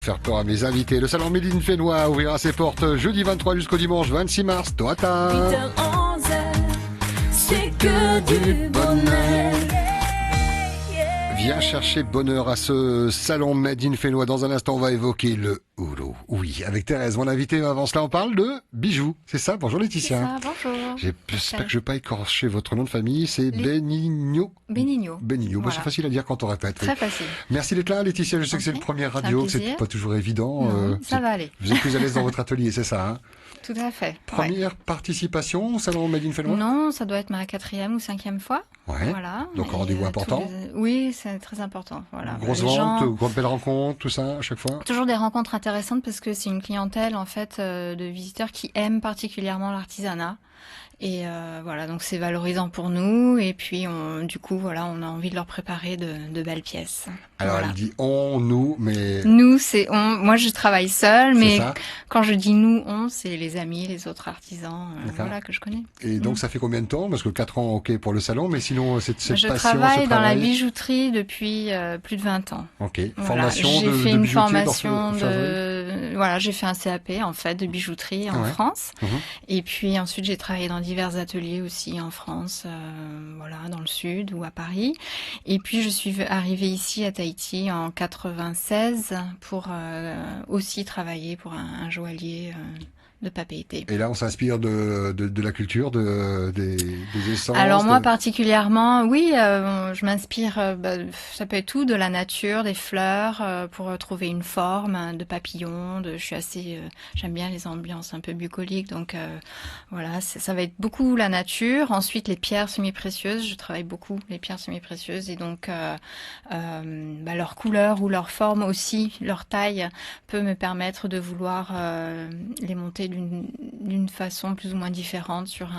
Faire peur à mes invités. Le salon Made in Fénois ouvrira ses portes jeudi 23 jusqu'au dimanche 26 mars. Toata. 8h-11h, c'est que du bonheur. Viens chercher bonheur à ce salon Made in Fénois. Dans un instant, on va évoquer le Oulu. Oui, avec Thérèse, mon invité. Avant cela, on parle de bijoux. C'est ça? Bonjour Laetitia. C'est ça, bonjour. J'espère que je ne vais pas écorcher votre nom de famille. C'est Benigno. Benigno. Benigno. Voilà. C'est facile à dire quand on répète. Très facile. Merci d'être là, Laetitia. Je sais que c'est le premier radio, que c'est pas toujours évident. Non, ça va aller. Vous êtes plus à l'aise dans votre atelier, c'est ça, hein? Tout à fait. Première participation au salon Made in Fénois? Non, ça doit être ma 4e ou 5e fois. Ouais. Voilà. Donc un Et, rendez-vous important. Oui, c'est très important. Voilà. Grosse Les vente, gens- grande belle rencontre, tout ça à chaque fois. Toujours des rencontres intéressantes parce que c'est une clientèle en fait de visiteurs qui aiment particulièrement l'artisanat. Et voilà, donc c'est valorisant pour nous. Et puis, du coup, voilà, on a envie de leur préparer de belles pièces. Alors Voilà. elle dit on, nous, mais Nous, c'est on. Moi, je travaille seule, c'est mais ça. quand je dis nous, on, c'est les amis, les autres artisans, D'accord. voilà, que je connais. Et donc ça fait combien de temps? Parce que 4 ans, ok pour le salon, mais sinon cette Je passion, travaille ce dans la travail. bijouterie depuis plus de 20 ans. Ok. Voilà. Formation J'ai de fait une bijoutier, formation d'orfèvrerie. voilà, j'ai fait un CAP en fait de bijouterie en Ouais. France. Mhm. Et puis ensuite j'ai travaillé dans divers ateliers aussi en France, voilà, dans le sud ou à Paris. Et puis je suis arrivée ici à Tahiti en 96 pour aussi travailler pour un joaillier de Papeete. Et là, on s'inspire de la culture, des essences. Alors moi particulièrement, oui, je m'inspire, ça peut être tout, de la nature, des fleurs, pour trouver une forme, hein, de papillon. Je suis assez, j'aime bien les ambiances un peu bucoliques, donc voilà, ça va être beaucoup la nature. Ensuite les pierres semi-précieuses, je travaille beaucoup les pierres semi-précieuses et donc leur couleur ou leur forme aussi, leur taille peut me permettre de vouloir les monter d'une façon plus ou moins différente sur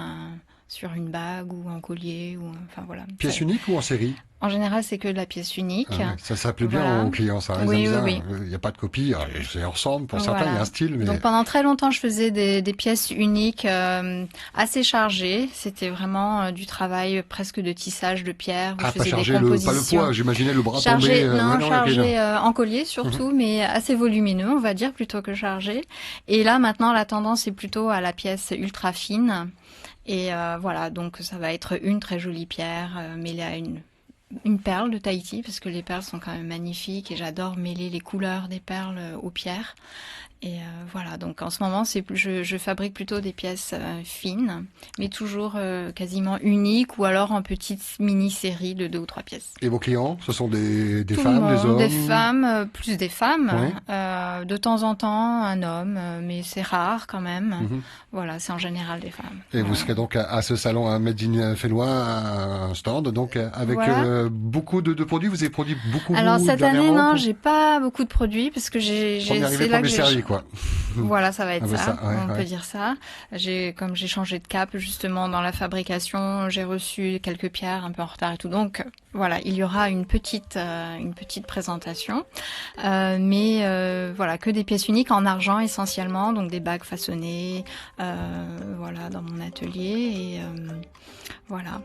une bague ou un collier ou enfin voilà. Pièce Ça- unique ou en série? En général, c'est que de la pièce unique. Ah ouais, ça plaît bien Voilà. aux clients, ça. Ils Oui, aiment oui, bien. Il n'y a pas de copie. Alors, ça ressemble pour certains, Voilà. il y a un style, mais Donc pendant très longtemps, je faisais des pièces uniques assez chargées. C'était vraiment du travail presque de tissage de pierre. Où je pas faisais chargé des pas le compositions. poids. J'imaginais le bras Chargé, tombé. non, ouais, ok, chargé non. en collier surtout, mais assez volumineux, on va dire, plutôt que chargé. Et là, maintenant, la tendance est plutôt à la pièce ultra fine. Et voilà, donc ça va être une très jolie pierre mêlée à une perle de Tahiti, parce que les perles sont quand même magnifiques et j'adore mêler les couleurs des perles aux pierres. Et voilà, donc en ce moment, je fabrique plutôt des pièces fines, mais toujours quasiment uniques ou alors en petite mini-série de 2 ou 3 pièces. Et vos clients, ce sont des Tout le femmes, des monde, hommes? des femmes, plus des femmes, Ouais. de temps en temps un homme, mais c'est rare quand même. Mhm. Voilà, c'est en général des femmes. Et vous Voilà. serez donc à ce salon à Made in Fénois, un stand, donc avec Voilà. beaucoup de produits. Vous avez produit beaucoup Alors cette année, dernièrement non, j'ai pas beaucoup de produits parce que Premier arrivé, c'est là que premier servi, quoi. Voilà, ça va être Ah, bah, ça. ça, ouais, On ouais. peut dire ça. Comme j'ai changé de cap justement dans la fabrication, j'ai reçu quelques pierres un peu en retard et tout. Donc voilà, il y aura une petite présentation, mais voilà, que des pièces uniques en argent essentiellement, donc des bagues façonnées, voilà, dans mon atelier et voilà.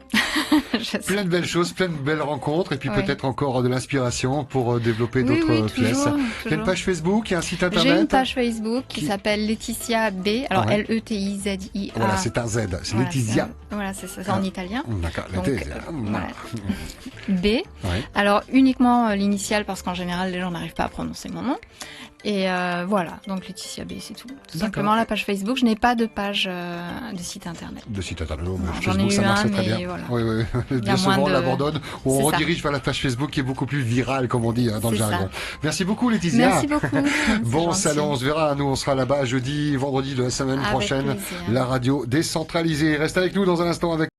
Je sais. Plein de belles choses, plein de belles rencontres, et puis Ouais. peut-être encore de l'inspiration pour développer Oui, d'autres oui, pièces. toujours, Il y a une toujours. page Facebook, il y a un site internet. J'ai une page Facebook qui Qui- s'appelle Laetitia B. Alors Ouais. Letizia. Voilà, c'est un Z, c'est Voilà, Laetitia. Voilà, c'est ça, c'est en Ah. italien. D'accord, Donc, Laetitia. voilà. B. Ouais. Alors uniquement l'initiale parce qu'en général les gens n'arrivent pas à prononcer mon nom. Et voilà, donc Laetitia B, c'est tout. Tout D'accord. simplement la page Facebook. Je n'ai pas de page de site internet. De site internet, mais Non, j'en ai Facebook, ça eu marche un, très mais bien. voilà. Oui, oui. Il y Bien a moins souvent, on de- l'abandonne, ou on C'est ça. redirige vers la page Facebook qui est beaucoup plus virale, comme on dit dans le C'est ça. jargon. Merci beaucoup, Laetitia. Merci beaucoup. C'est Bon gentil. salon, on se verra. Nous, on sera là-bas jeudi, vendredi de la semaine Avec prochaine. plaisir. La radio décentralisée. Reste avec nous dans un instant avec